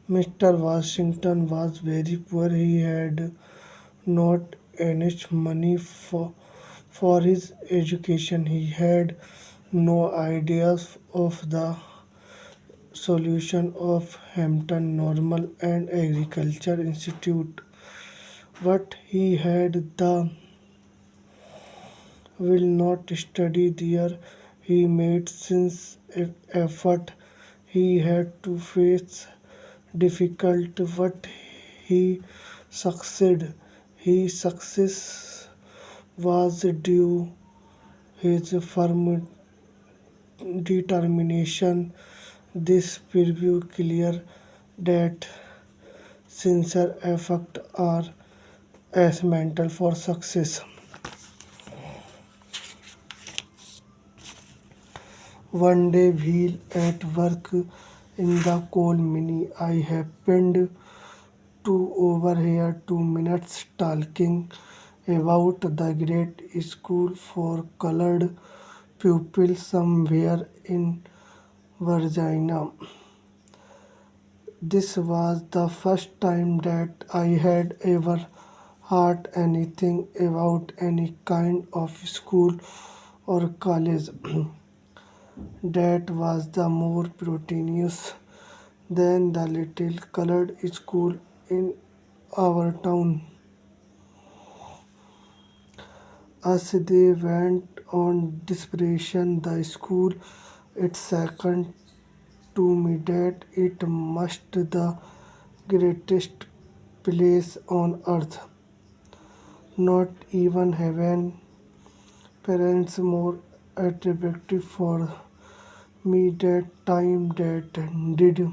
Mr. Washington was very poor. He had not enough money for his education. He had no ideas of the solution of Hampton Normal and Agriculture Institute. But he had the will not study there. He made since effort. He had to face difficult, but he succeeded. His success was due his firm determination. This preview clear that sincere effort are essential for success. One day while at work in the coal mine, I happened to overhear 2 minutes talking about the great school for colored pupils somewhere in Virginia. This was the first time that I had ever heard anything about any kind of school or college that was the more proteinous than the little colored school in our town. As they went on desperation, the school it second to me that it must the greatest place on earth. Not even heaven. Parents more attractive for me that time that did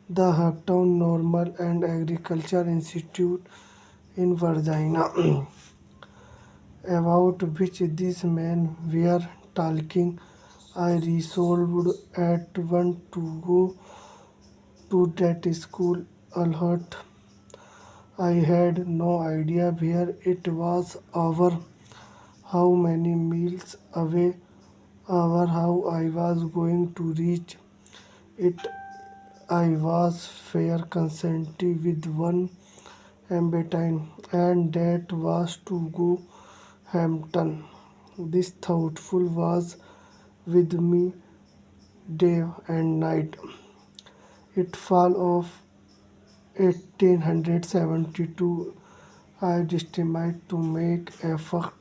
the Hampton Normal and Agriculture Institute in Virginia, about which these men were talking. I resolved at once to go to that school. Alert! I had no idea where it was or how many miles away or how I was going to reach it. I was fair consented with one ambition, and that was to go Hampton. This thoughtful was with me day and night. It fall of 1872. I determined to make effort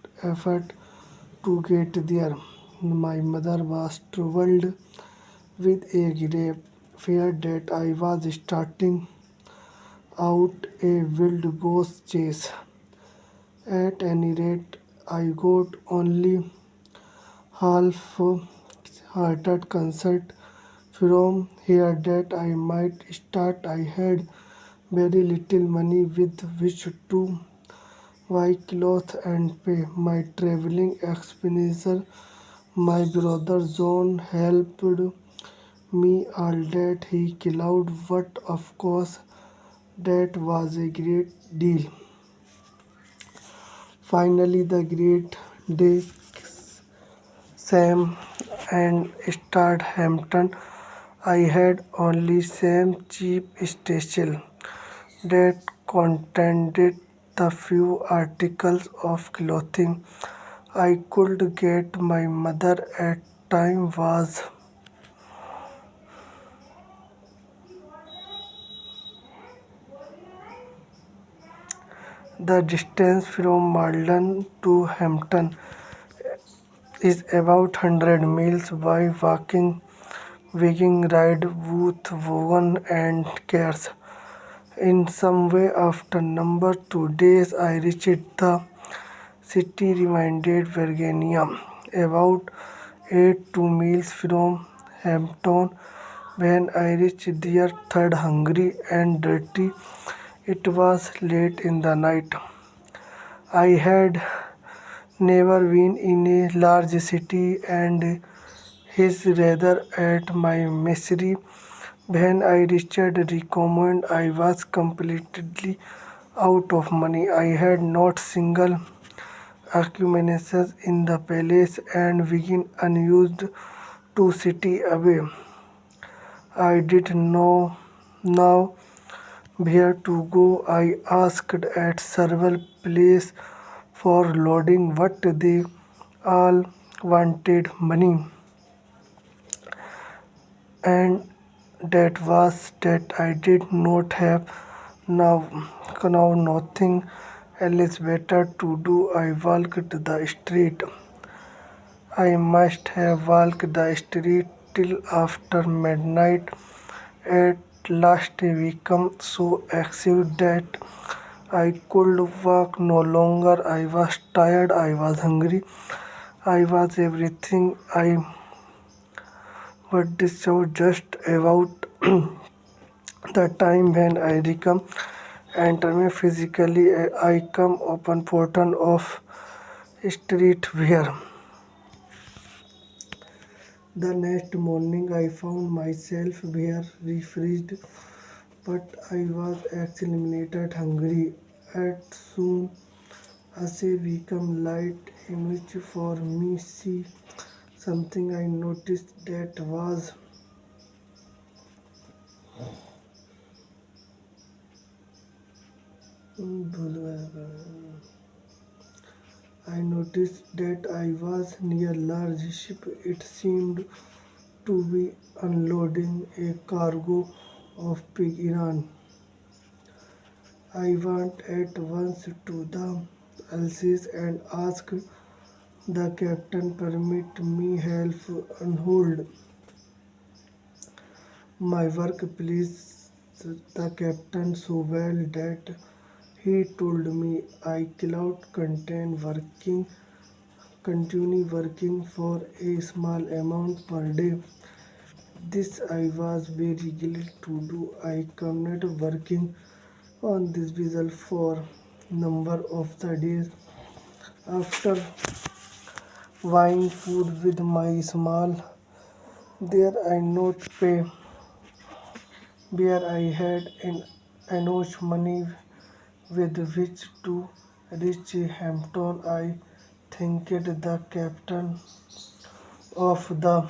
to get there. My mother was troubled with a grave fear that I was starting out a wild goose chase. At any rate, I got only half-hearted consent from here that I might start. I had very little money with which to buy clothes and pay my traveling expenses. My brother John helped me all that he could, but of course that was a great deal. Finally, the great day Sam and started Hampton. I had only some cheap station that contained the few articles of clothing I could get. My mother at time was the distance from Malden to Hampton is about 100 miles by walking, wagon ride, booth, wagon and cars. In some way, after number 2 days, I reached the city, reminded Virginia, about 8 2 miles from Hampton. When I reached there, third hungry and dirty, it was late in the night. I had never been in a large city, and his rather at my misery. When I reached recommend, I was completely out of money. I had not single accumulations in the palace and being unused 2 city away. I did know Now where to go? I asked at several places for loading, but they all wanted money, and that was that I did not have. Now, now nothing else better to do. I walked the street. I must have walked the street till after midnight. At last we became so exhausted that I could walk no longer. I was tired, I was hungry, I was everything. I was so just about the time when I become enter me physically. I come open portal of street wear. The next morning I found myself where refreshed, but I was exterminated hungry. At soon as I become light image for me see something I noticed that was I noticed that I was near large ship. It seemed to be unloading a cargo of pig Iran. I went at once to the Alsace and asked the captain permit me help unhold my work please. The captain so well that he told me I cannot continue working for a small amount per day. This I was very glad to do. I continued working on this vessel for number of the days. After buying food with my small, there I not pay where I had enough money with which to reach Hampton. I thanked the captain of the